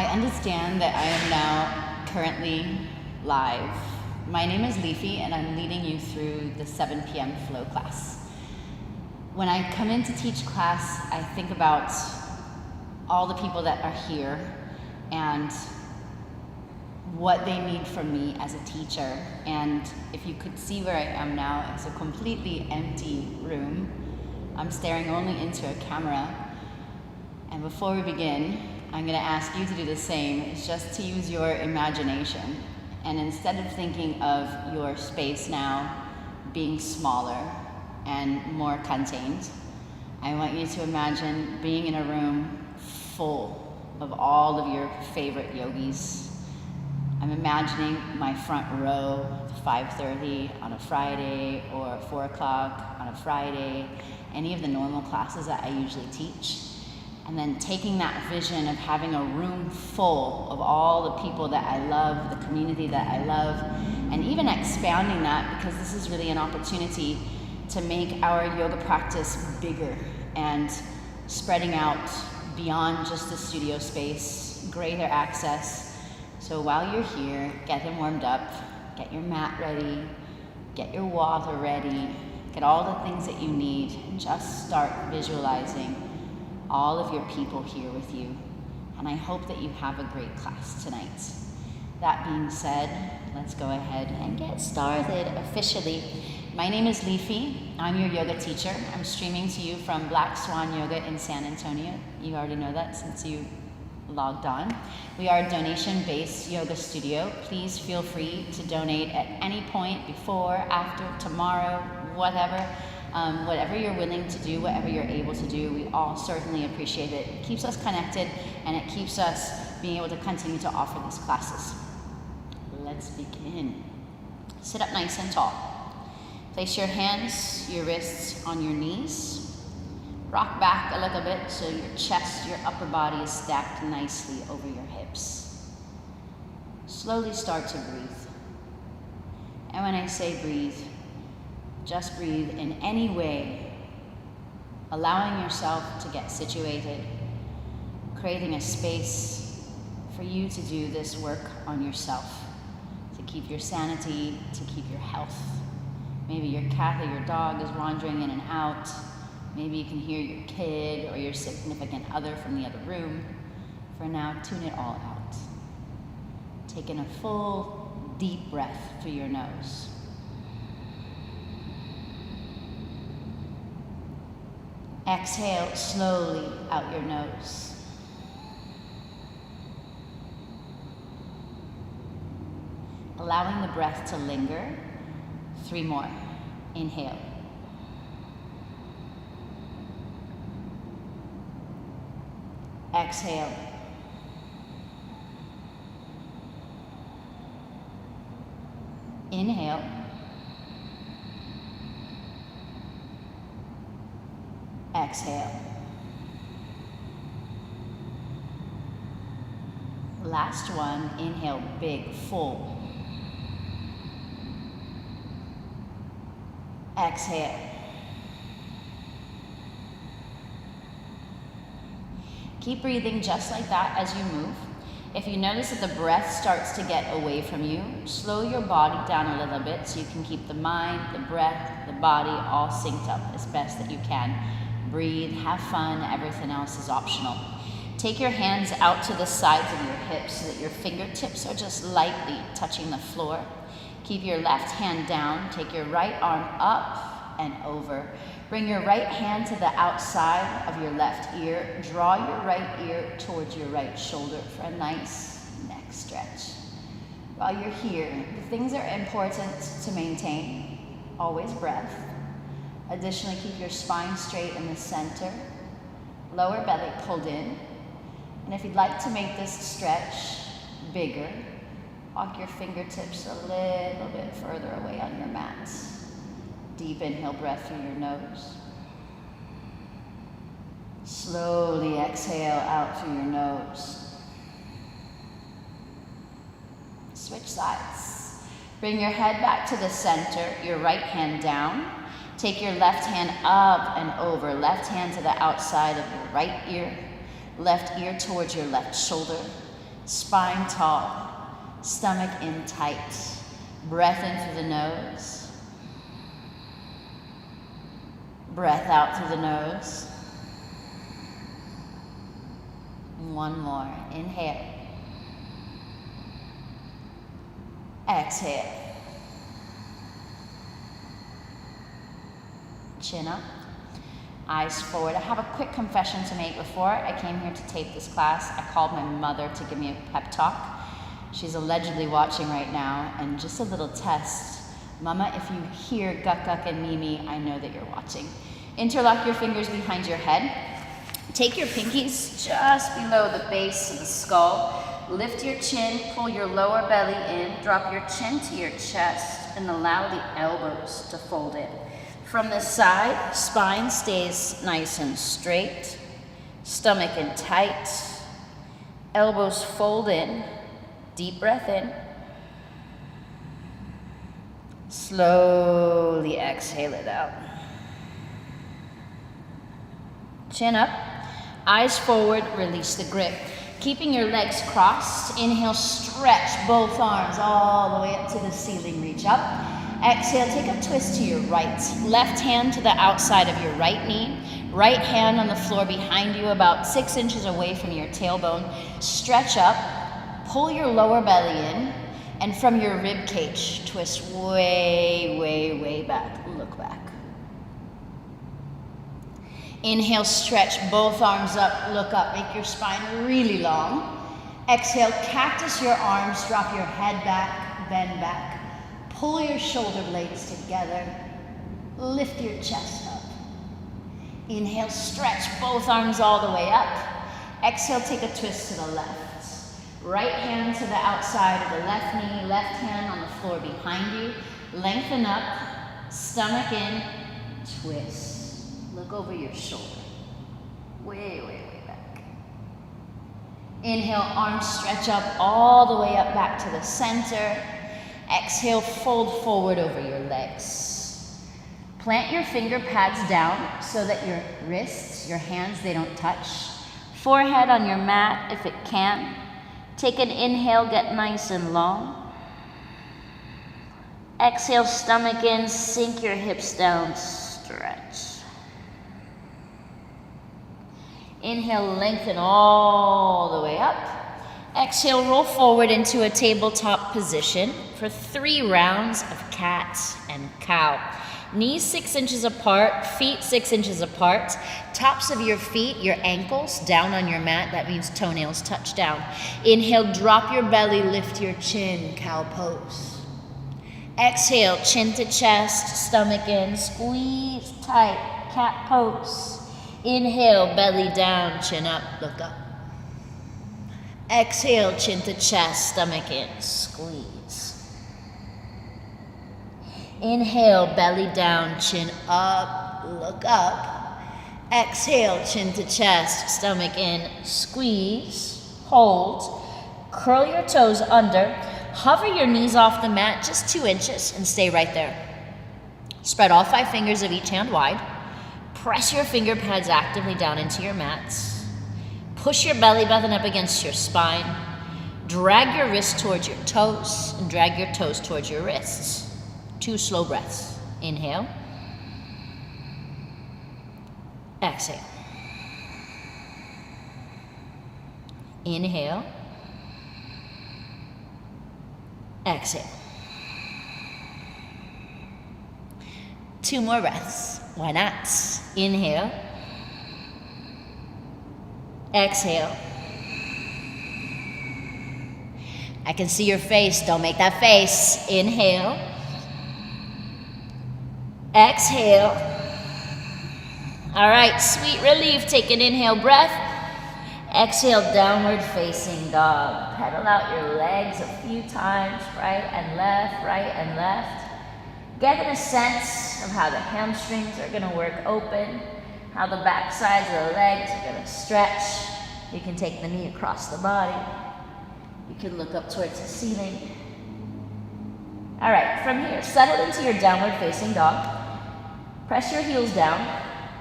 understand that I am now currently live. My name is Lifi and I'm leading you through the 7 p.m. flow class. When I come in to teach class, I think about all the people that are here and what they need from me as a teacher. And if you could see where I am now, it's a completely empty room. I'm staring only into a camera. And before we begin, I'm going to ask you to do the same. It's just to use your imagination. And instead of thinking of your space now being smaller and more contained, I want you to imagine being in a room full of all of your favorite yogis. I'm imagining my front row at 5:30 on a Friday or 4 o'clock on a Friday, any of the normal classes that I usually teach. And then taking that vision of having a room full of all the people that I love, the community that I love, and even expanding that, because this is really an opportunity to make our yoga practice bigger and spreading out beyond just the studio space, greater access. So while you're here, get them warmed up, get your mat ready, get your water ready, get all the things that you need, and just start visualizing all of your people here with you. And I hope that you have a great class tonight. That being said, let's go ahead and get started officially. My name is Lifi. I'm your yoga teacher. I'm streaming to you from Black Swan Yoga in San Antonio. You already know that since you logged on. We are a donation-based yoga studio. Please feel free to donate at any point, before, after, tomorrow, whatever. Whatever you're willing to do, whatever you're able to do, we all certainly appreciate it. It keeps us connected and it keeps us being able to continue to offer these classes. Let's begin. Sit up nice and tall. Place your hands, your wrists on your knees. Rock back a little bit so your chest, your upper body is stacked nicely over your hips. Slowly start to breathe. And when I say breathe, just breathe in any way, allowing yourself to get situated, creating a space for you to do this work on yourself, to keep your sanity, to keep your health. Maybe your cat or your dog is wandering in and out. Maybe you can hear your kid or your significant other from the other room. For now, tune it all out. Take in a full, deep breath through your nose. Exhale slowly out your nose. Allowing the breath to linger. 3 more. Inhale. Exhale. Inhale. Exhale. Last one, inhale big, full. Exhale. Keep breathing just like that as you move. If you notice that the breath starts to get away from you, slow your body down a little bit so you can keep the mind, the breath, the body all synced up as best that you can. Breathe, have fun, everything else is optional. Take your hands out to the sides of your hips so that your fingertips are just lightly touching the floor. Keep your left hand down, take your right arm up and over. Bring your right hand to the outside of your left ear. Draw your right ear towards your right shoulder for a nice neck stretch. While you're here, the things that are important to maintain, always breath. Additionally, keep your spine straight in the center, lower belly pulled in. And if you'd like to make this stretch bigger, walk your fingertips a little bit further away on your mat. Deep inhale breath through your nose. Slowly exhale out through your nose. Switch sides. Bring your head back to the center, your right hand down. Take your left hand up and over, left hand to the outside of your right ear, left ear towards your left shoulder. Spine tall, stomach in tight. Breath in through the nose. Breath out through the nose. One more. Inhale. Exhale. Chin up. Eyes forward. I have a quick confession to make. Before I came here to tape this class, I called my mother to give me a pep talk. She's allegedly watching right now, and just a little test. Mama, if you hear Guk Guk and Mimi, I know that you're watching. Interlock your fingers behind your head. Take your pinkies just below the base of the skull. Lift your chin, pull your lower belly in, drop your chin to your chest, and allow the elbows to fold in. From the side, spine stays nice and straight, stomach in tight, elbows fold in, deep breath in. Slowly exhale it out. Chin up, eyes forward, release the grip. Keeping your legs crossed, inhale, stretch both arms all the way up to the ceiling, reach up. Exhale, take a twist to your right. Left hand to the outside of your right knee. Right hand on the floor behind you, about 6 inches away from your tailbone. Stretch up, pull your lower belly in, and from your rib cage, twist way, way, way back. Look back. Inhale, stretch both arms up, look up, make your spine really long. Exhale, cactus your arms, drop your head back, bend back. Pull your shoulder blades together, lift your chest up. Inhale, stretch both arms all the way up. Exhale, take a twist to the left. Right hand to the outside of the left knee, left hand on the floor behind you. Lengthen up, stomach in, twist. Look over your shoulder. Way, way, way back. Inhale, arms stretch up all the way up back to the center. Exhale, fold forward over your legs. Plant your finger pads down so that your wrists, your hands, they don't touch. Forehead on your mat if it can. Take an inhale, get nice and long. Exhale, stomach in, sink your hips down, stretch. Inhale, lengthen all the way up. Exhale, roll forward into a tabletop position for 3 rounds of cat and cow. Knees 6 inches apart, feet 6 inches apart. Tops of your feet, your ankles down on your mat. That means toenails touch down. Inhale, drop your belly, lift your chin, cow pose. Exhale, chin to chest, stomach in, squeeze tight, cat pose. Inhale, belly down, chin up, look up. Exhale, chin to chest, stomach in, squeeze. Inhale, belly down, chin up, look up. Exhale, chin to chest, stomach in, squeeze, hold. Curl your toes under. Hover your knees off the mat just 2 inches and stay right there. Spread all 5 fingers of each hand wide. Press your finger pads actively down into your mats. Push your belly button up against your spine. Drag your wrists towards your toes and drag your toes towards your wrists. 2 slow breaths. Inhale. Exhale. Inhale. Exhale. 2 more breaths. Why not? Inhale. Exhale. I can see your face. Don't make that face. Inhale. Exhale. All right, sweet relief. Take an inhale breath. Exhale, downward facing dog. Pedal out your legs a few times, right and left. Get a sense of how the hamstrings are going to work open, how the back sides of the legs are going to stretch. You can take the knee across the body. You can look up towards the ceiling. All right, from here, settle into your downward facing dog. Press your heels down.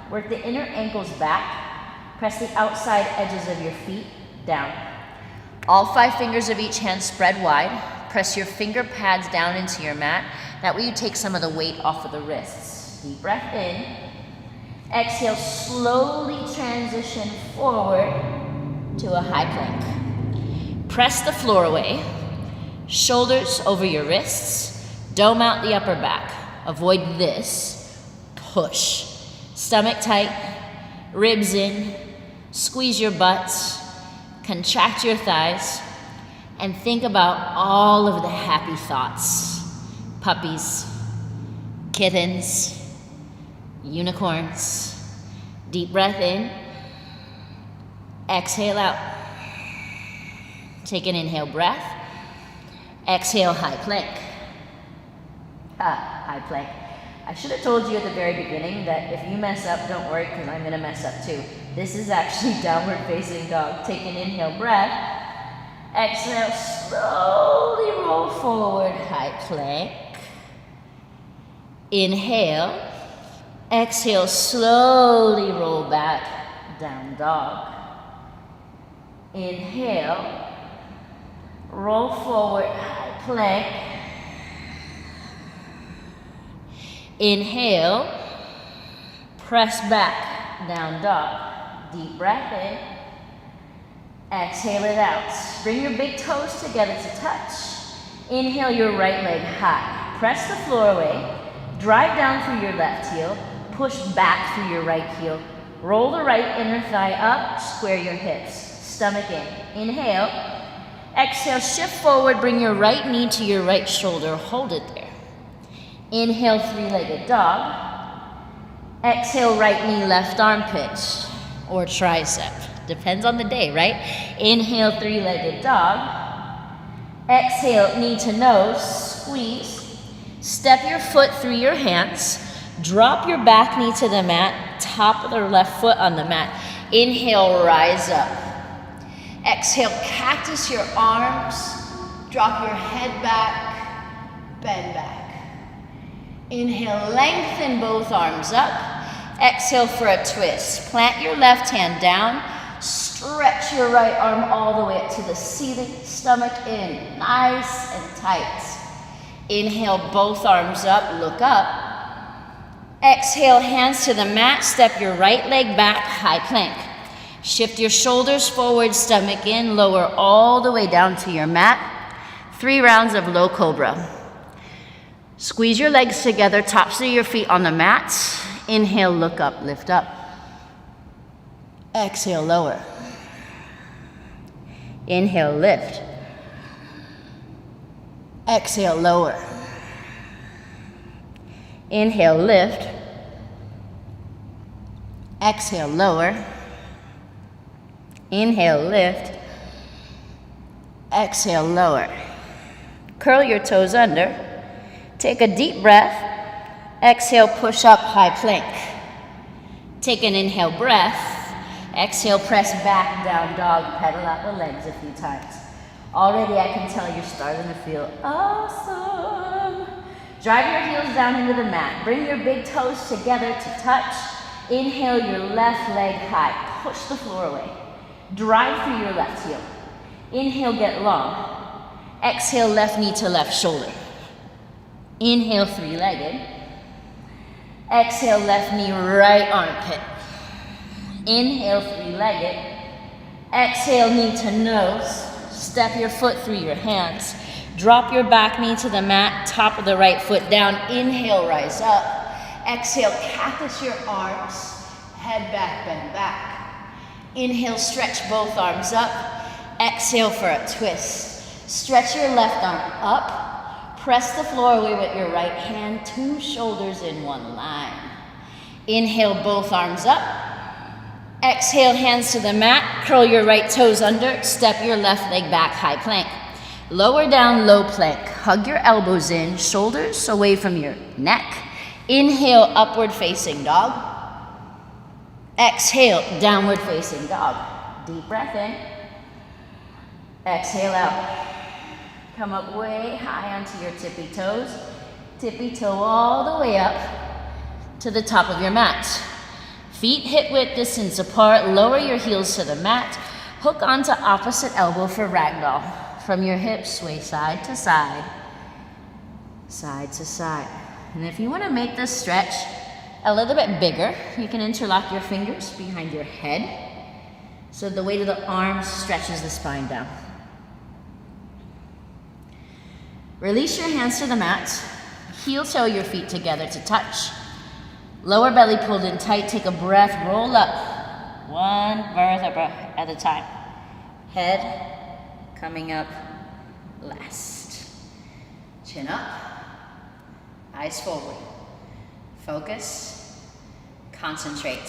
Work the inner ankles back. Press the outside edges of your feet down. All 5 fingers of each hand spread wide. Press your finger pads down into your mat. That way you take some of the weight off of the wrists. Deep breath in. Exhale, slowly transition forward to a high plank. Press the floor away. Shoulders over your wrists. Dome out the upper back. Avoid this. Push. Stomach tight. Ribs in. Squeeze your butts. Contract your thighs. And think about all of the happy thoughts. Puppies. Kittens. Unicorns. Deep breath in. Exhale out. Take an inhale breath. Exhale, high plank. High plank. I should have told you at the very beginning that if you mess up, don't worry, because I'm going to mess up too. This is actually downward facing dog. Take an inhale breath. Exhale, slowly roll forward, high plank. Inhale. Exhale, slowly roll back, down dog. Inhale. Roll forward, high plank. Inhale. Press back, down dog. Deep breath in. Exhale it out. Bring your big toes together to touch. Inhale your right leg high. Press the floor away. Drive down through your left heel. Push back through your right heel. Roll the right inner thigh up. Square your hips. Stomach in. Inhale. Exhale, shift forward. Bring your right knee to your right shoulder. Hold it there. Inhale, 3-legged dog. Exhale, right knee, left armpit or tricep. Depends on the day, right? Inhale, 3-legged dog. Exhale, knee to nose, squeeze. Step your foot through your hands. Drop your back knee to the mat, top of the left foot on the mat. Inhale, rise up. Exhale, cactus your arms. Drop your head back, bend back. Inhale, lengthen both arms up. Exhale for a twist. Plant your left hand down. Stretch your right arm all the way up to the ceiling. Stomach in, nice and tight. Inhale, both arms up, look up. Exhale, hands to the mat. Step your right leg back, high plank. Shift your shoulders forward, stomach in, lower all the way down to your mat. 3 rounds of low cobra. Squeeze your legs together, tops of your feet on the mat. Inhale, look up, lift up. Exhale, lower. Inhale, lift. Exhale, lower. Inhale, lift. Exhale, lower. Inhale, lift. Exhale, lower. Curl your toes under. Take a deep breath. Exhale, push up, high plank. Take an inhale breath. Exhale, press back, down dog. Pedal out the legs a few times. Already I can tell you're starting to feel awesome. Drive your heels down into the mat. Bring your big toes together to touch. Inhale your left leg high. Push the floor away. Drive through your left heel. Inhale, get long. Exhale, left knee to left shoulder. Inhale, 3-legged. Exhale, left knee, right armpit. Inhale, 3-legged. Exhale, knee to nose. Step your foot through your hands. Drop your back knee to the mat, top of the right foot down. Inhale, rise up. Exhale, cactus your arms. Head back, bend back. Inhale, stretch both arms up. Exhale for a twist. Stretch your left arm up. Press the floor away with your right hand, 2 shoulders in one line. Inhale, both arms up. Exhale, hands to the mat. Curl your right toes under. Step your left leg back, high plank. Lower down, low plank. Hug your elbows in, shoulders away from your neck. Inhale, upward facing dog. Exhale, downward facing dog. Deep breath in. Exhale out. Come up way high onto your tippy toes. Tippy toe all the way up to the top of your mat. Feet hip width distance apart. Lower your heels to the mat. Hook onto opposite elbow for ragdoll. From your hips, sway side to side, side to side. And if you want to make this stretch a little bit bigger, you can interlock your fingers behind your head so the weight of the arms stretches the spine down. Release your hands to the mat. Heel toe your feet together to touch. Lower belly pulled in tight. Take a breath. Roll up. One vertebra at a time. Head coming up last. Chin up. Eyes forward. Focus. Concentrate.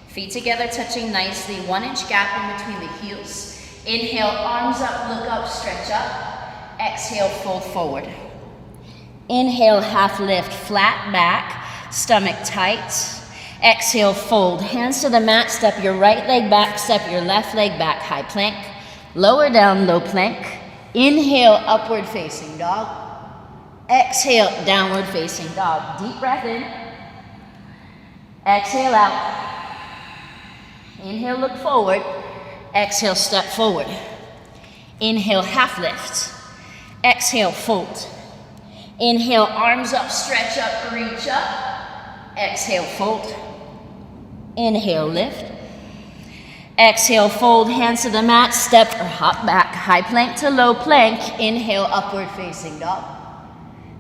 Feet together touching nicely. 1 inch gap in between the heels. Inhale, arms up, look up, stretch up. Exhale, fold forward. Inhale, half lift, flat back, stomach tight. Exhale, fold. Hands to the mat, step your right leg back, step your left leg back, high plank. Lower down, low plank. Inhale, upward facing dog. Exhale, downward facing dog. Deep breath in. Exhale out. Inhale, look forward. Exhale, step forward. Inhale, half lift. Exhale, fold. Inhale, arms up, stretch up, reach up. Exhale, fold. Inhale, lift. Exhale, fold, hands to the mat, step or hop back, high plank to low plank. Inhale, upward facing dog.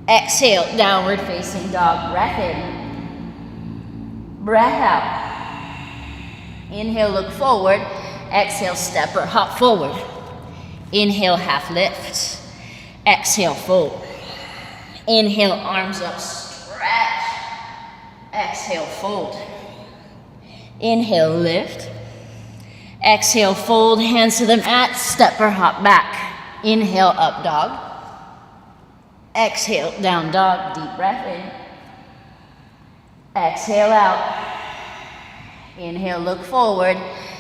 Exhale, downward facing dog. Breath in. Breath out. Inhale, look forward. Exhale, step or hop forward. Inhale, half lift. Exhale, fold. Inhale, arms up, stretch. Exhale, fold. Inhale, lift. Exhale, fold, hands to the mat, step or hop back. Inhale, up dog. Exhale, down dog, deep breath in. Exhale out. Inhale, look forward.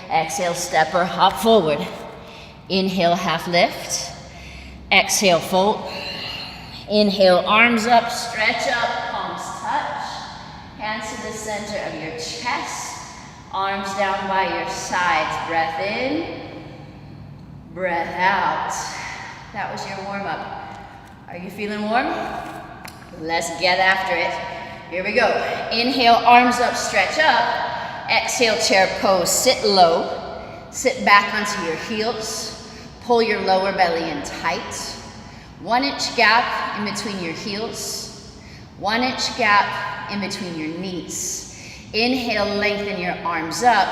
Exhale, step or hop forward. Inhale, half lift. Exhale, fold. Inhale, arms up, stretch up, palms touch. Hands to the center of your chest. Arms down by your sides. Breath in, breath out. That was your warm-up. Are you feeling warm? Let's get after it. Here we go. Inhale, arms up, stretch up. Exhale, chair pose. Sit low. Sit back onto your heels. Pull your lower belly in tight. 1 inch gap in between your heels. 1 inch gap in between your knees. Inhale, lengthen your arms up.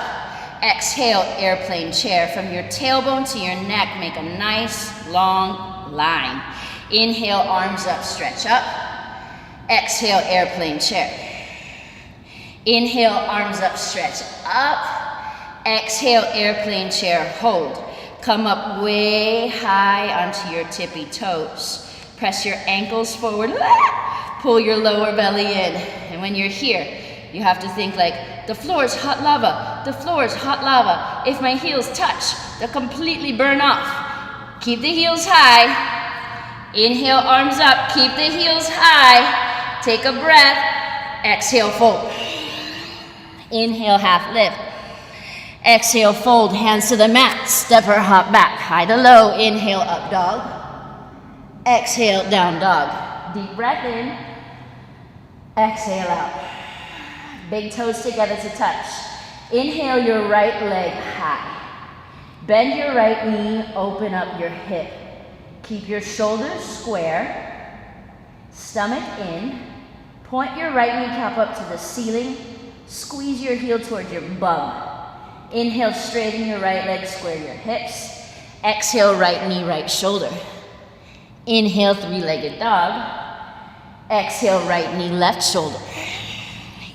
Exhale, airplane chair. From your tailbone to your neck, make a nice long line. Inhale, arms up, stretch up. Exhale, airplane chair. Inhale, arms up, stretch up. Exhale, airplane chair, hold. Come up way high onto your tippy toes. Press your ankles forward. Pull your lower belly in. And when you're here, you have to think like, the floor is hot lava. The floor is hot lava. If my heels touch, they'll completely burn off. Keep the heels high. Inhale, arms up. Keep the heels high. Take a breath. Exhale, fold. Inhale, half lift. Exhale, fold, hands to the mat, step or hop back, high to low. Inhale, up dog. Exhale, down dog. Deep breath in. Exhale out. Big toes together to touch. Inhale your right leg high. Bend your right knee, open up your hip. Keep your shoulders square. Stomach in. Point your right kneecap up to the ceiling. Squeeze your heel towards your bum. Inhale, straighten your right leg, square your hips. Exhale, right knee, right shoulder. Inhale, three-legged dog. Exhale, right knee, left shoulder.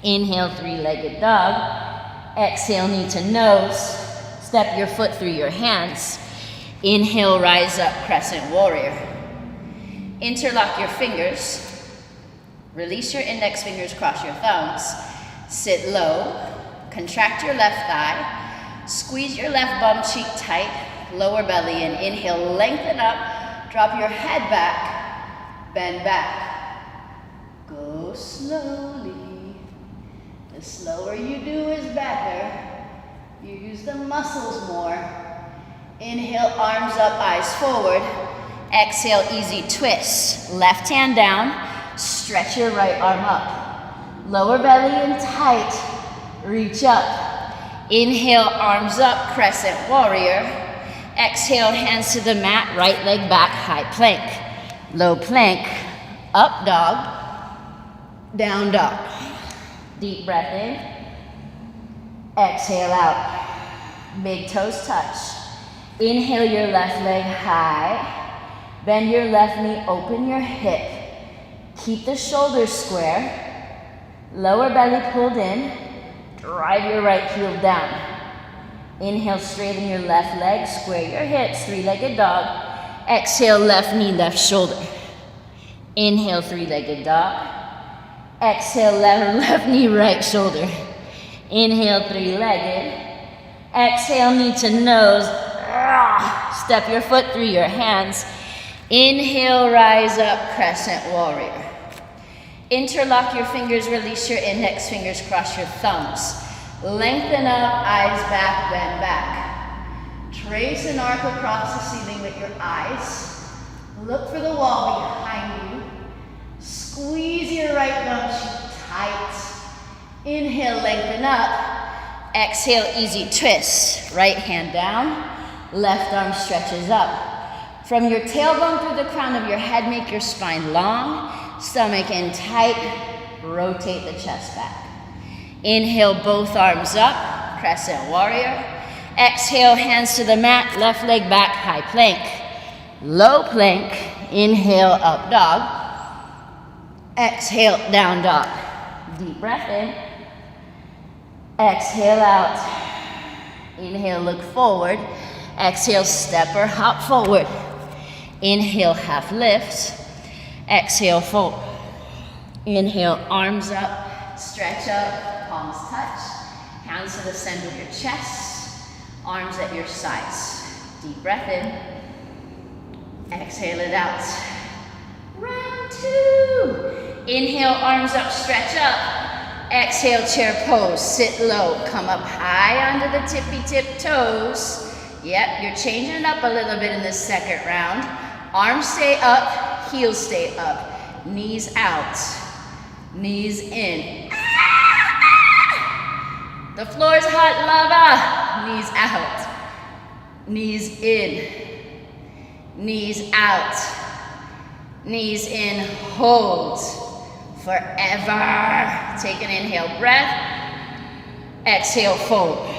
Inhale, three-legged dog. Exhale, knee to nose. Step your foot through your hands. Inhale, rise up, crescent warrior. Interlock your fingers. Release your index fingers, cross your thumbs. Sit low. Contract your left thigh. Squeeze your left bum cheek tight. Lower belly in. Inhale, lengthen up. Drop your head back. Bend back. Go slowly. The slower you do is better. You use the muscles more. Inhale, arms up, eyes forward. Exhale, easy twist. Left hand down, stretch your right arm up. Lower belly in tight, reach up. Inhale, arms up, crescent warrior. Exhale, hands to the mat, right leg back, high plank. Low plank, up dog, down dog. Deep breath in. Exhale out. Big toes touch. Inhale your left leg high. Bend your left knee, open your hip. Keep the shoulders square. Lower belly pulled in. Drive your right heel down. Inhale, straighten your left leg, square your hips, three-legged dog. Exhale, left knee, left shoulder. Inhale, three-legged dog. Exhale, left knee, right shoulder. Inhale, three-legged. Exhale, knee to nose. Step your foot through your hands. Inhale, rise up, crescent warrior. Interlock your fingers, release your index fingers, cross your thumbs. Lengthen up, eyes back, bend back. Trace an arc across the ceiling with your eyes. Look for the wall behind you. Squeeze your right gum cheek tight. Inhale, lengthen up. Exhale, easy twist. Right hand down, left arm stretches up. From your tailbone through the crown of your head, make your spine long. Stomach in tight, rotate the chest back. Inhale, both arms up, crescent warrior. Exhale, hands to the mat, left leg back, high plank. Low plank, inhale, up dog. Exhale, down dog. Deep breath in. Exhale out. Inhale, look forward. Exhale, step or hop forward. Inhale, half lift. Exhale, fold. Inhale, arms up, stretch up, palms touch. Hands to the center of your chest, arms at your sides. Deep breath in. Exhale it out. Round two. Inhale, arms up, stretch up. Exhale, chair pose, sit low. Come up high onto the tippy tip toes. Yep, you're changing it up a little bit in this second round. Arms stay up, heels stay up. Knees out, knees in. The floor's hot lava. Knees out, knees in, knees out, knees in, hold forever. Take an inhale breath, exhale, fold.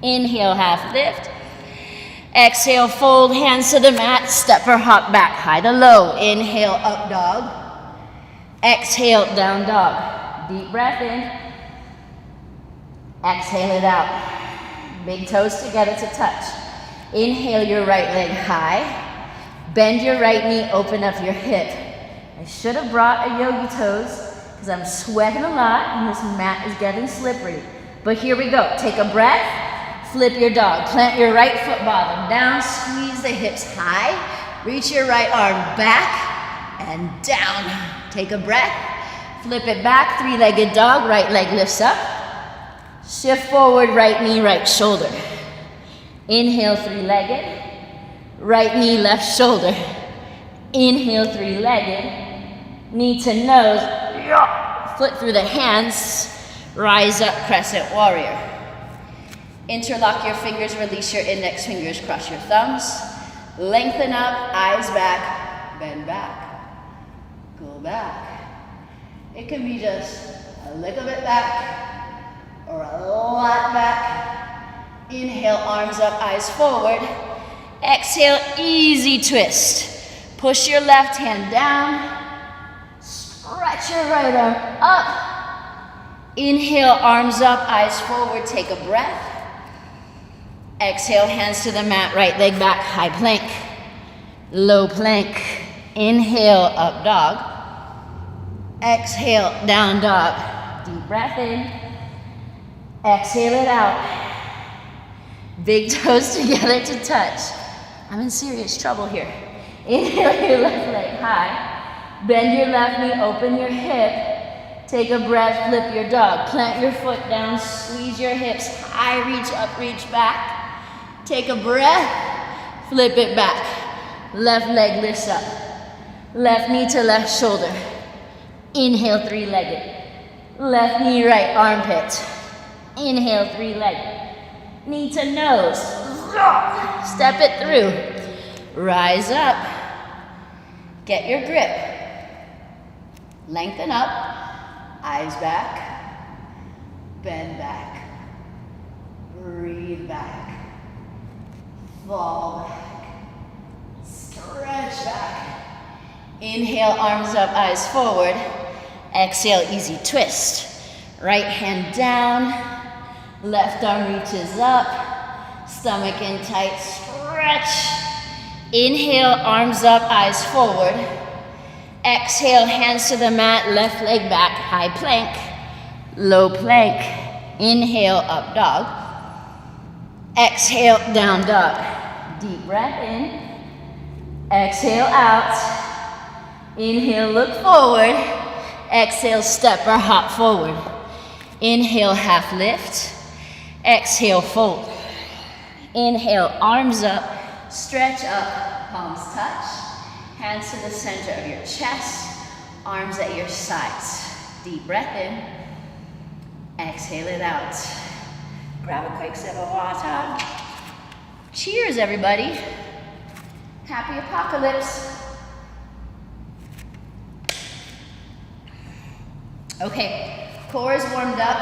Inhale, half lift. Exhale, fold, hands to the mat, step or hop back, high to low. Inhale, up dog. Exhale, down dog. Deep breath in. Exhale it out. Big toes together to touch. Inhale your right leg high. Bend your right knee, open up your hip. I should have brought a yogi toes because I'm sweating a lot and this mat is getting slippery. But here we go. Take a breath. Flip your dog. Plant your right foot bottom down. Squeeze the hips high. Reach your right arm back and down. Take a breath. Flip it back. Three-legged dog. Right leg lifts up. Shift forward. Right knee, right shoulder. Inhale, three-legged. Right knee, left shoulder. Inhale, three-legged. Knee to nose. Foot through the hands. Rise up, crescent warrior. Interlock your fingers, release your index fingers, cross your thumbs. Lengthen up, eyes back, bend back. Go back. It can be just a little bit back or a lot back. Inhale, arms up, eyes forward. Exhale, easy twist. Push your left hand down. Stretch your right arm up. Inhale, arms up, eyes forward, take a breath. Exhale, hands to the mat, right leg back, high plank. Low plank. Inhale, up dog. Exhale, down dog. Deep breath in. Exhale it out. Big toes together to touch. I'm in serious trouble here. Inhale your left leg high. Bend your left knee, open your hip. Take a breath, flip your dog. Plant your foot down, squeeze your hips high, reach up, reach back. Take a breath, flip it back. Left leg lifts up. Left knee to left shoulder. Inhale, three-legged. Left knee, right armpit. Inhale, three-legged. Knee to nose. Step it through. Rise up. Get your grip. Lengthen up. Eyes back. Bend back. Breathe back. Fall back. Stretch back. Inhale, arms up, eyes forward. Exhale, easy twist. Right hand down. Left arm reaches up. Stomach in tight, stretch. Inhale, arms up, eyes forward. Exhale, hands to the mat, left leg back, high plank, low plank. Inhale, up dog. Exhale, down dog. Deep breath in. Exhale, out. Inhale, look forward. Exhale, step or hop forward. Inhale, half lift. Exhale, fold. Inhale, arms up, stretch up, palms touch. Hands to the center of your chest, arms at your sides. Deep breath in. Exhale it out. Grab a quick sip of water. Cheers, everybody. Happy apocalypse. Okay, core is warmed up,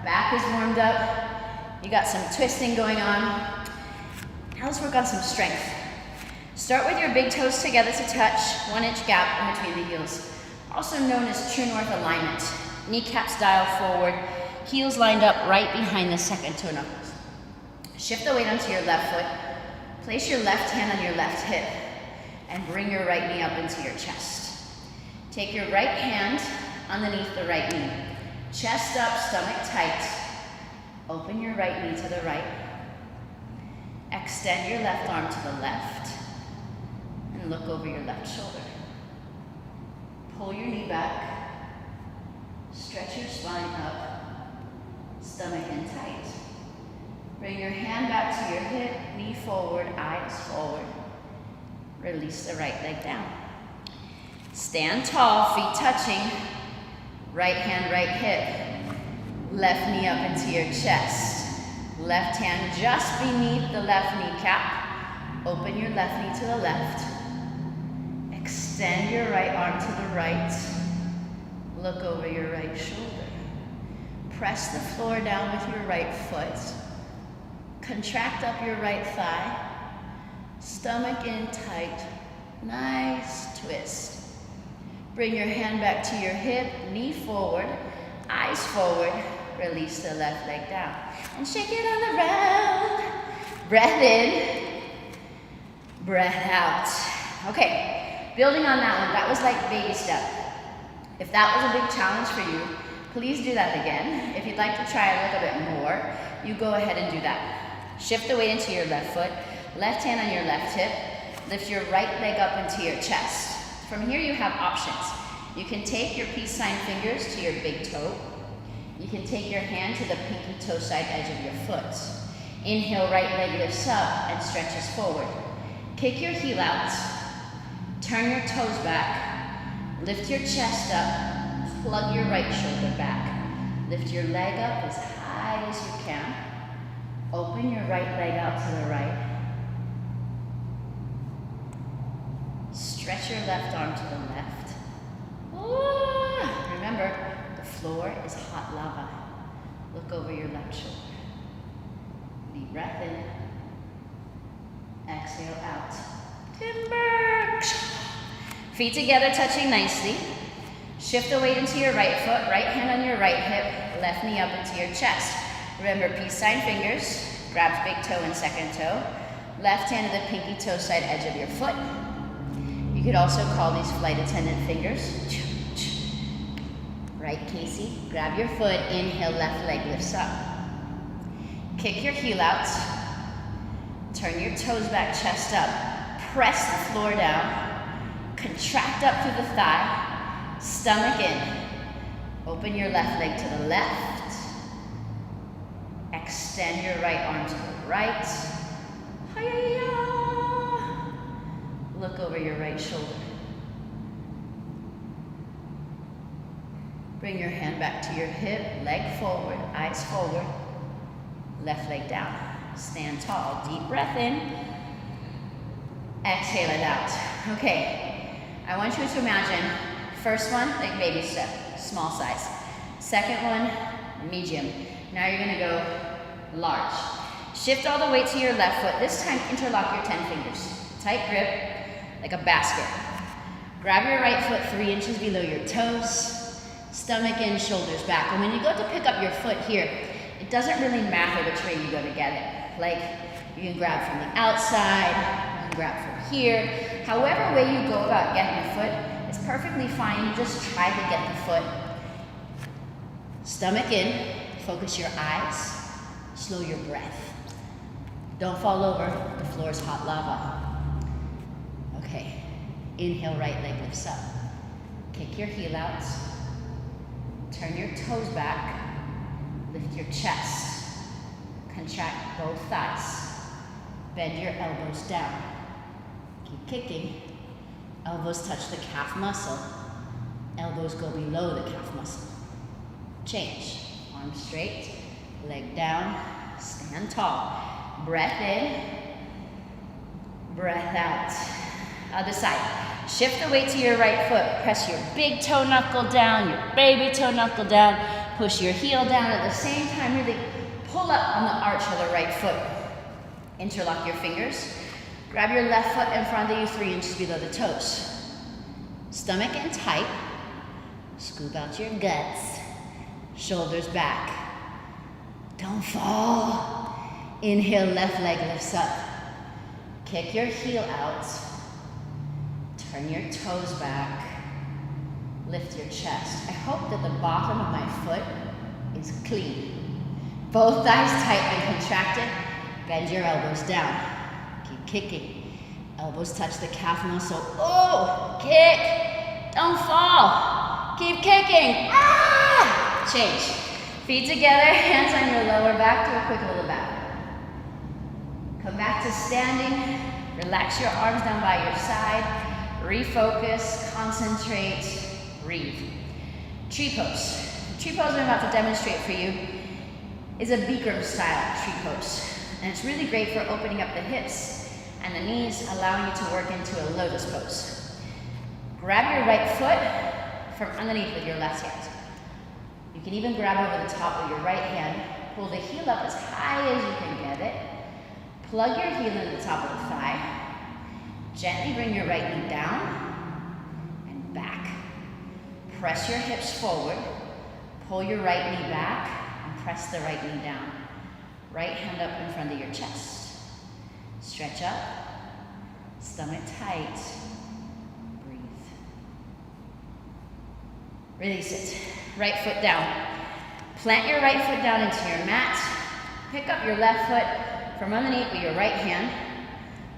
back is warmed up. You got some twisting going on. Now let's work on some strength. Start with your big toes together to touch, 1 inch gap in between the heels. Also known as true north alignment. Kneecaps dial forward, heels lined up right behind the second toe knuckles. Shift the weight onto your left foot. Place your left hand on your left hip and bring your right knee up into your chest. Take your right hand underneath the right knee. Chest up, stomach tight. Open your right knee to the right. Extend your left arm to the left and look over your left shoulder. Pull your knee back. Stretch your spine up. Stomach in tight. Bring your hand back to your hip, knee forward, eyes forward. Release the right leg down. Stand tall, feet touching. Right hand, right hip. Left knee up into your chest. Left hand just beneath the left kneecap. Open your left knee to the left. Extend your right arm to the right. Look over your right shoulder. Press the floor down with your right foot. Contract up your right thigh. Stomach in tight. Nice twist. Bring your hand back to your hip, knee forward, eyes forward. Release the left leg down. And shake it on the round. Breath in, breath out. Okay, building on that one, that was like baby step. If that was a big challenge for you, please do that again. If you'd like to try a little bit more, you go ahead and do that. Shift the weight into your left foot, left hand on your left hip, lift your right leg up into your chest. From here you have options. You can take your peace sign fingers to your big toe. You can take your hand to the pinky toe side edge of your foot. Inhale, right leg lifts up and stretches forward. Kick your heel out. Turn your toes back. Lift your chest up. Plug your right shoulder back. Lift your leg up as high as you can. Open your right leg out to the right. Stretch your left arm to the left. Remember, the floor is hot lava. Look over your left shoulder. Deep breath in. Exhale out. Timber. Feet together, touching nicely. Shift the weight into your right foot, right hand on your right hip, left knee up into your chest. Remember, peace sign fingers, grabs big toe and second toe. Left hand to the pinky toe side edge of your foot. You could also call these flight attendant fingers. Right, Casey? Grab your foot, inhale, left leg lifts up. Kick your heel out. Turn your toes back, chest up. Press the floor down. Contract up through the thigh. Stomach in. Open your left leg to the left. Extend your right arm to the right. Hi-ya. Look over your right shoulder. Bring your hand back to your hip, leg forward, eyes forward, left leg down. Stand tall, deep breath in, exhale it out. Okay, I want you to imagine, first one, like baby step, small size. Second one, medium. Now you're gonna go large. Shift all the weight to your left foot. This time, interlock your 10 fingers. Tight grip, like a basket. Grab your right foot 3 inches below your toes. Stomach in, shoulders back. And when you go to pick up your foot here, it doesn't really matter which way you go to get it. Like, you can grab from the outside, you can grab from here. However way you go about getting the foot is perfectly fine. You just try to get the foot. Stomach in, focus your eyes, slow your breath. Don't fall over, the floor is hot lava. Okay, inhale, right leg lifts up. Kick your heel out. Turn your toes back, lift your chest, contract both thighs, bend your elbows down. Keep kicking, elbows touch the calf muscle, elbows go below the calf muscle. Change, arms straight, leg down, stand tall. Breath in, breath out. Other side. Shift the weight to your right foot. Press your big toe knuckle down, your baby toe knuckle down. Push your heel down at the same time. Really pull up on the arch of the right foot. Interlock your fingers. Grab your left foot in front of you 3 inches below the toes. Stomach in tight. Scoop out your guts. Shoulders back. Don't fall. Inhale, left leg lifts up. Kick your heel out. Turn your toes back, lift your chest. I hope that the bottom of my foot is clean. Both thighs tight and contracted. Bend your elbows down. Keep kicking. Elbows touch the calf muscle. Oh, kick. Don't fall. Keep kicking. Ah! Change. Feet together, hands on your lower back. Do a quick little bow. Come back to standing. Relax your arms down by your side. Refocus, concentrate, breathe. Tree pose. The tree pose I'm about to demonstrate for you is a Bikram style tree pose. And it's really great for opening up the hips and the knees, allowing you to work into a lotus pose. Grab your right foot from underneath with your left hand. You can even grab over the top with your right hand. Pull the heel up as high as you can get it. Plug your heel into the top of the thigh. Gently bring your right knee down and back. Press your hips forward. Pull your right knee back and press the right knee down. Right hand up in front of your chest. Stretch up. Stomach tight. Breathe. Release it. Right foot down. Plant your right foot down into your mat. Pick up your left foot from underneath with your right hand.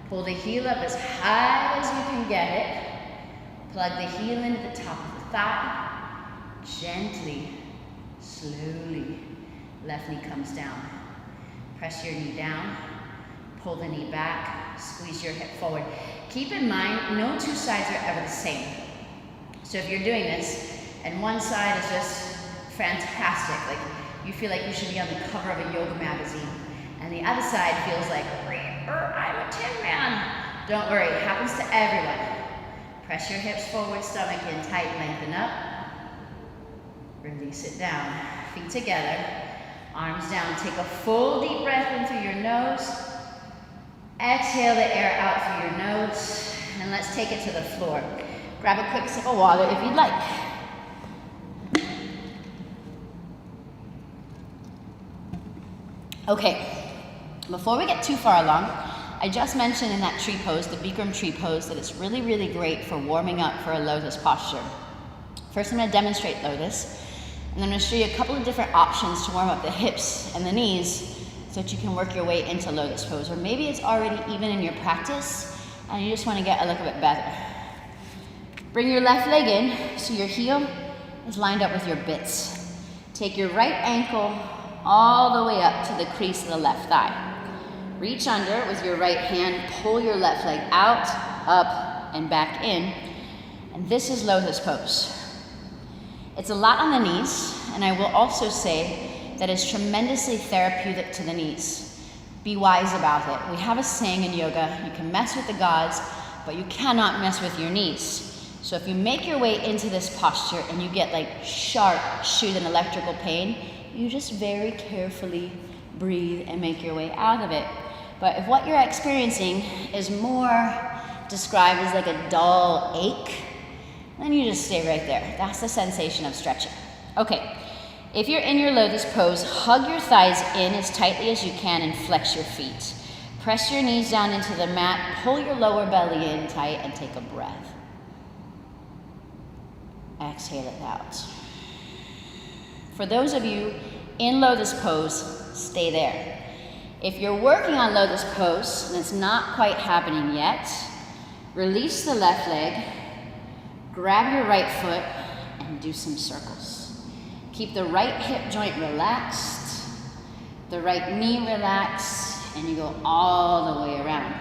Pull the heel up as high as you can get it. Plug the heel into the top of the thigh. Gently, slowly, left knee comes down. Press your knee down. Pull the knee back. Squeeze your hip forward. Keep in mind, no two sides are ever the same. So if you're doing this, and one side is just fantastic, like you feel like you should be on the cover of a yoga magazine, and the other side feels like, I'm a tin man. Don't worry, it happens to everyone. Press your hips forward, stomach in tight, lengthen up. Release it down. Feet together, arms down. Take a full deep breath in through your nose. Exhale the air out through your nose. And let's take it to the floor. Grab a quick sip of water if you'd like. Okay. Before we get too far along, I just mentioned in that tree pose, the Bikram tree pose, that it's really, really great for warming up for a lotus posture. First, I'm going to demonstrate lotus, and I'm going to show you a couple of different options to warm up the hips and the knees so that you can work your way into lotus pose. Or maybe it's already even in your practice, and you just want to get a little bit better. Bring your left leg in so your heel is lined up with your bits. Take your right ankle all the way up to the crease of the left thigh. Reach under with your right hand, pull your left leg out, up, and back in. And this is lotus pose. It's a lot on the knees, and I will also say that it's tremendously therapeutic to the knees. Be wise about it. We have a saying in yoga, you can mess with the gods, but you cannot mess with your knees. So if you make your way into this posture and you get like sharp shoot and electrical pain, you just very carefully breathe and make your way out of it. But if what you're experiencing is more described as like a dull ache, then you just stay right there. That's the sensation of stretching. Okay, if you're in your lotus pose, hug your thighs in as tightly as you can and flex your feet. Press your knees down into the mat, pull your lower belly in tight and take a breath. Exhale it out. For those of you in lotus pose, stay there. If you're working on lotus pose and it's not quite happening yet, release the left leg, grab your right foot, and do some circles. Keep the right hip joint relaxed, the right knee relaxed, and you go all the way around.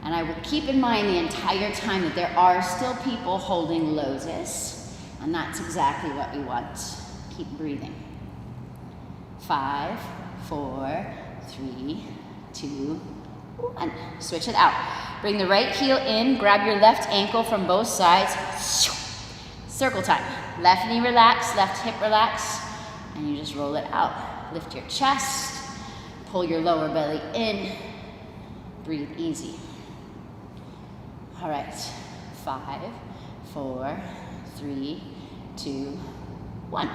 And I will keep in mind the entire time that there are still people holding lotus, and that's exactly what we want. Keep breathing. 5, 4, 3, 2, 1. Switch it out. Bring the right heel in, grab your left ankle from both sides. Circle time. Left knee relax, left hip relax, and you just roll it out. Lift your chest, pull your lower belly in, breathe easy. All right, 5, 4, 3, 2, 1.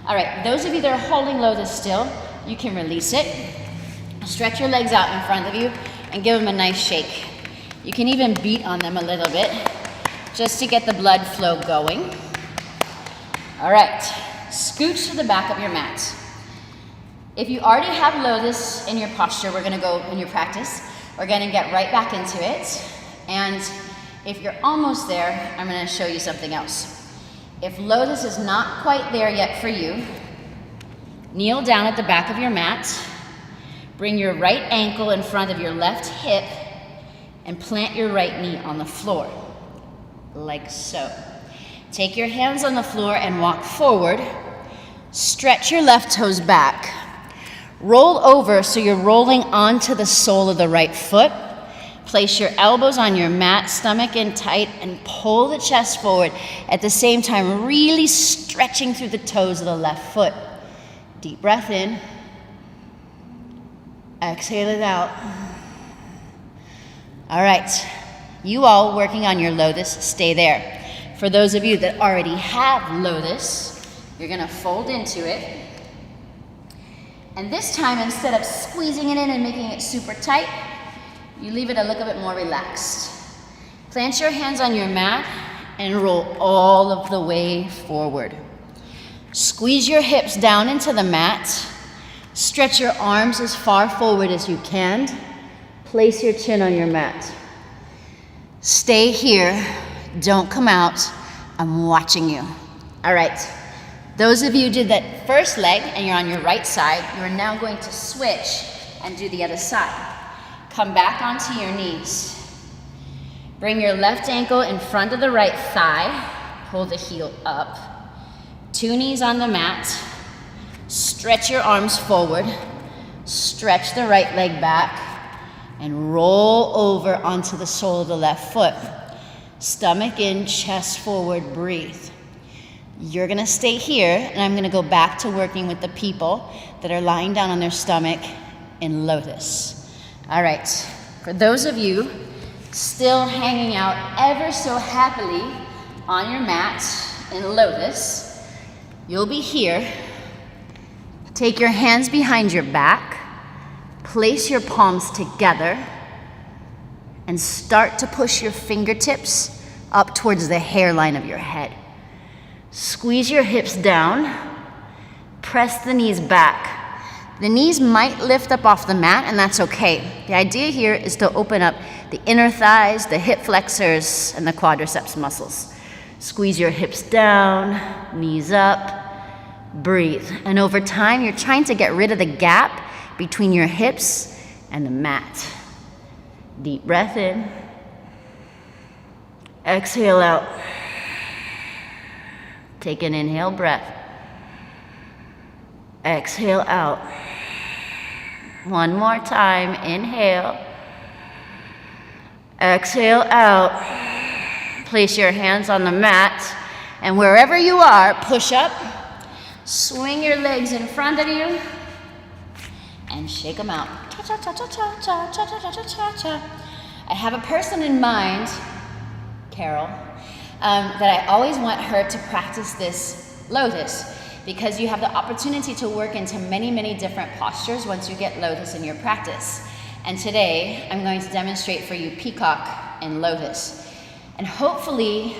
All right, those of you that are holding lotus still, you can release it. Stretch your legs out in front of you and give them a nice shake. You can even beat on them a little bit just to get the blood flow going. All right, scooch to the back of your mat. If you already have lotus in your posture, we're gonna go in your practice, we're gonna get right back into it. And if you're almost there, I'm gonna show you something else. If lotus is not quite there yet for you, kneel down at the back of your mat, bring your right ankle in front of your left hip, and plant your right knee on the floor, like so. Take your hands on the floor and walk forward. Stretch your left toes back. Roll over so you're rolling onto the sole of the right foot. Place your elbows on your mat, stomach in tight, and pull the chest forward. At the same time, really stretching through the toes of the left foot. Deep breath in. Exhale it out. All right, you all working on your lotus, stay there. For those of you that already have lotus, you're gonna fold into it. And this time, instead of squeezing it in and making it super tight, you leave it a little bit more relaxed. Plant your hands on your mat and roll all of the way forward. Squeeze your hips down into the mat. Stretch your arms as far forward as you can. Place your chin on your mat. Stay here. Don't come out. I'm watching you. All right. Those of you who did that first leg and you're on your right side, you are now going to switch and do the other side. Come back onto your knees. Bring your left ankle in front of the right thigh. Pull the heel up. 2 knees on the mat. Stretch your arms forward. Stretch the right leg back. And roll over onto the sole of the left foot. Stomach in, chest forward, breathe. You're gonna stay here, and I'm gonna go back to working with the people that are lying down on their stomach in lotus. All right, for those of you still hanging out ever so happily on your mat in lotus, you'll be here. Take your hands behind your back, place your palms together, and start to push your fingertips up towards the hairline of your head. Squeeze your hips down, press the knees back. The knees might lift up off the mat, and that's okay. The idea here is to open up the inner thighs, the hip flexors, and the quadriceps muscles. Squeeze your hips down, knees up, breathe. And over time, you're trying to get rid of the gap between your hips and the mat. Deep breath in. Exhale out. Take an inhale breath. Exhale out. One more time. Inhale. Exhale out. Place your hands on the mat, and wherever you are, push up. Swing your legs in front of you and shake them out. Cha cha cha cha cha cha cha cha cha cha cha. I have a person in mind, Carol, that I always want her to practice this lotus, because you have the opportunity to work into many, many different postures once you get lotus in your practice. And today, I'm going to demonstrate for you peacock and lotus. And hopefully,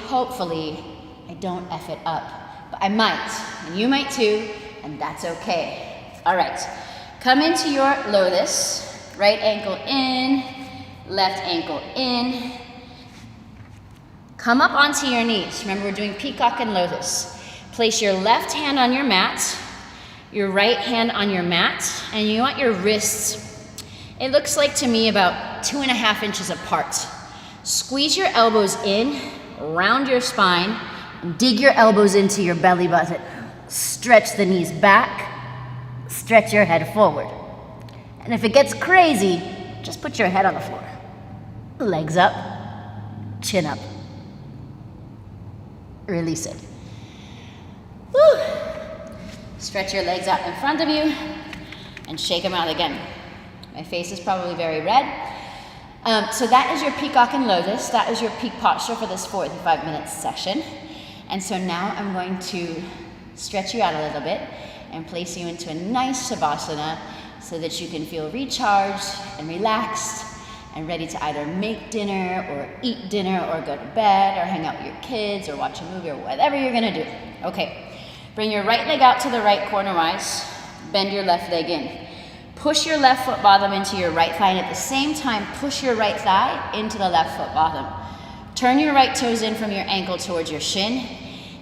I don't F it up. But I might, and you might too, and that's okay. All right, come into your lotus. Right ankle in, left ankle in. Come up onto your knees. Remember, we're doing peacock and lotus. Place your left hand on your mat, your right hand on your mat, and you want your wrists, it looks like to me about 2.5 inches apart. Squeeze your elbows in, round your spine, and dig your elbows into your belly button. Stretch the knees back, stretch your head forward. And if it gets crazy, just put your head on the floor. Legs up, chin up. Release it. Woo. Stretch your legs out in front of you and shake them out again. My face is probably very red. So that is your peacock and lotus. That is your peak posture for this 45-minute session. And so now I'm going to stretch you out a little bit and place you into a nice Savasana so that you can feel recharged and relaxed and ready to either make dinner or eat dinner or go to bed or hang out with your kids or watch a movie or whatever you're gonna do. Okay, bring your right leg out to the right cornerwise, bend your left leg in. Push your left foot bottom into your right thigh, and at the same time, push your right thigh into the left foot bottom. Turn your right toes in from your ankle towards your shin.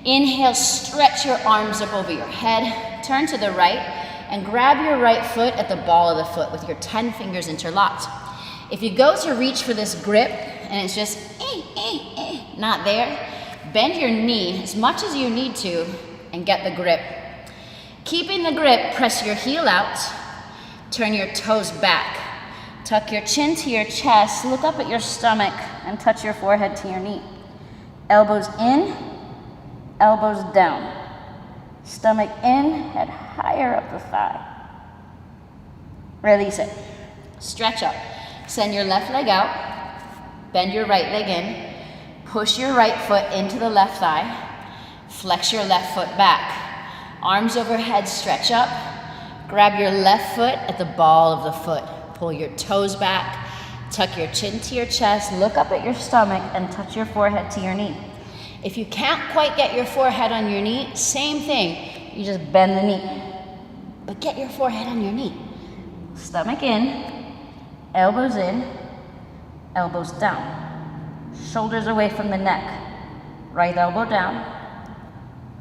Inhale, stretch your arms up over your head. Turn to the right and grab your right foot at the ball of the foot with your 10 fingers interlocked. If you go to reach for this grip and it's just not there, bend your knee as much as you need to and get the grip. Keeping the grip, press your heel out, turn your toes back, tuck your chin to your chest, look up at your stomach and touch your forehead to your knee. Elbows in, elbows down. Stomach in, head higher up the thigh. Release it. Stretch up. Send your left leg out. Bend your right leg in. Push your right foot into the left thigh. Flex your left foot back. Arms overhead, stretch up. Grab your left foot at the ball of the foot. Pull your toes back. Tuck your chin to your chest. Look up at your stomach and touch your forehead to your knee. If you can't quite get your forehead on your knee, same thing. You just bend the knee. But get your forehead on your knee. Stomach in, elbows in, elbows down. Shoulders away from the neck. Right elbow down,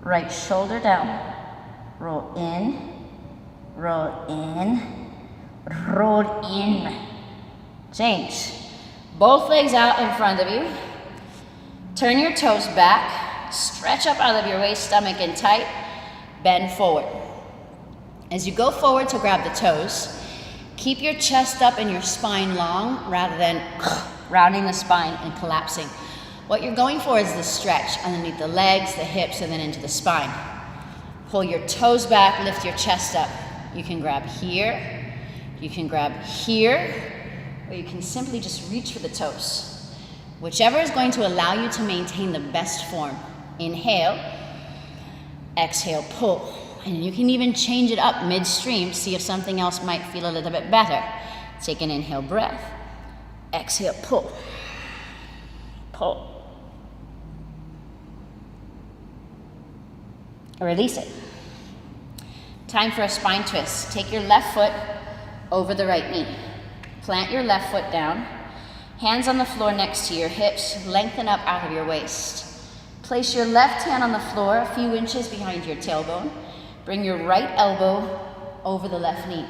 right shoulder down. Roll in, roll in, roll in. Change. Both legs out in front of you. Turn your toes back, stretch up out of your waist, stomach in tight, bend forward. As you go forward to grab the toes, keep your chest up and your spine long rather than rounding the spine and collapsing. What you're going for is the stretch underneath the legs, the hips, and then into the spine. Pull your toes back, lift your chest up. You can grab here, you can grab here, or you can simply just reach for the toes. Whichever is going to allow you to maintain the best form. Inhale, exhale, pull. And you can even change it up midstream, see if something else might feel a little bit better. Take an inhale breath, exhale, pull, pull. Release it. Time for a spine twist. Take your left foot over the right knee. Plant your left foot down. Hands on the floor next to your hips, lengthen up out of your waist. Place your left hand on the floor a few inches behind your tailbone. Bring your right elbow over the left knee.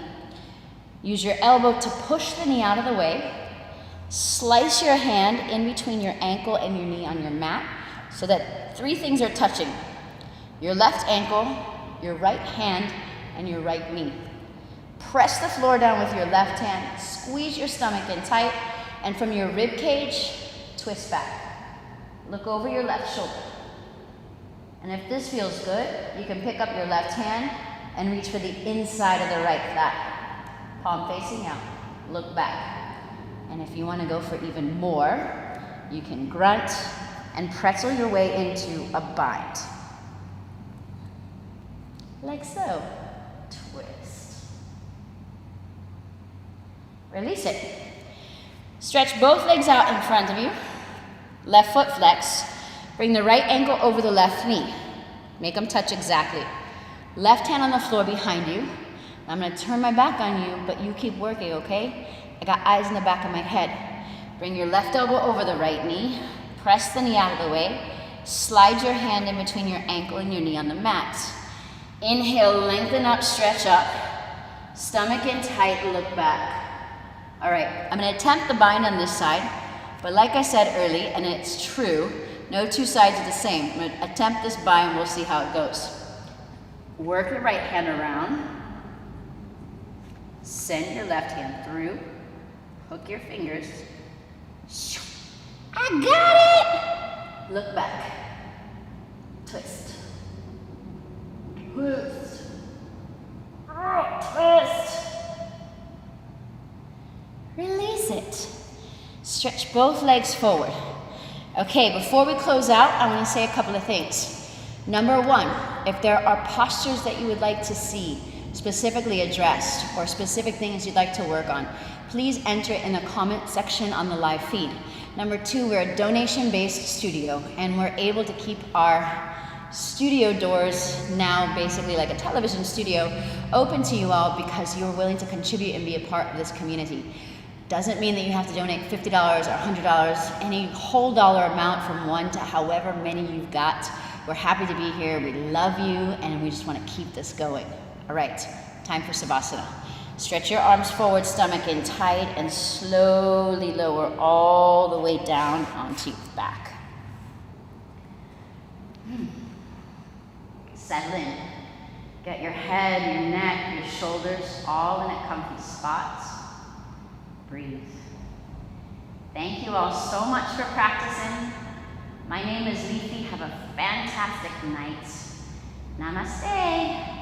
Use your elbow to push the knee out of the way. Slice your hand in between your ankle and your knee on your mat so that 3 things are touching. Your left ankle, your right hand, and your right knee. Press the floor down with your left hand, squeeze your stomach in tight, and from your rib cage, twist back. Look over your left shoulder. And if this feels good, you can pick up your left hand and reach for the inside of the right thigh. Palm facing out, look back. And if you want to go for even more, you can grunt and pretzel your way into a bind. Like so. Twist. Release it. Stretch both legs out in front of you. Left foot flex. Bring the right ankle over the left knee. Make them touch exactly. Left hand on the floor behind you. I'm going to turn my back on you, but you keep working, okay? I got eyes in the back of my head. Bring your left elbow over the right knee. Press the knee out of the way. Slide your hand in between your ankle and your knee on the mat. Inhale, lengthen up, stretch up. Stomach in tight, look back. All right, I'm going to attempt the bind on this side, but like I said early, and it's true, no 2 sides are the same. I'm going to attempt this bind, we'll see how it goes. Work your right hand around. Send your left hand through. Hook your fingers. I got it! Look back. Twist. Twist. Twist. Release it. Stretch both legs forward. Okay, before we close out, I want to say a couple of things. Number 1, if there are postures that you would like to see specifically addressed or specific things you'd like to work on, please enter in the comment section on the live feed. Number 2, we're a donation-based studio, and we're able to keep our studio doors, now basically like a television studio, open to you all because you're willing to contribute and be a part of this community. Doesn't mean that you have to donate $50 or $100, any whole dollar amount from 1 to however many you've got. We're happy to be here, we love you, and we just want to keep this going. All right, time for Savasana. Stretch your arms forward, stomach in tight, and slowly lower all the way down onto your back. Settle in. Get your head, your neck, your shoulders all in a comfy spot. Breathe. Thank you all so much for practicing. My name is Lifi. Have a fantastic night. Namaste.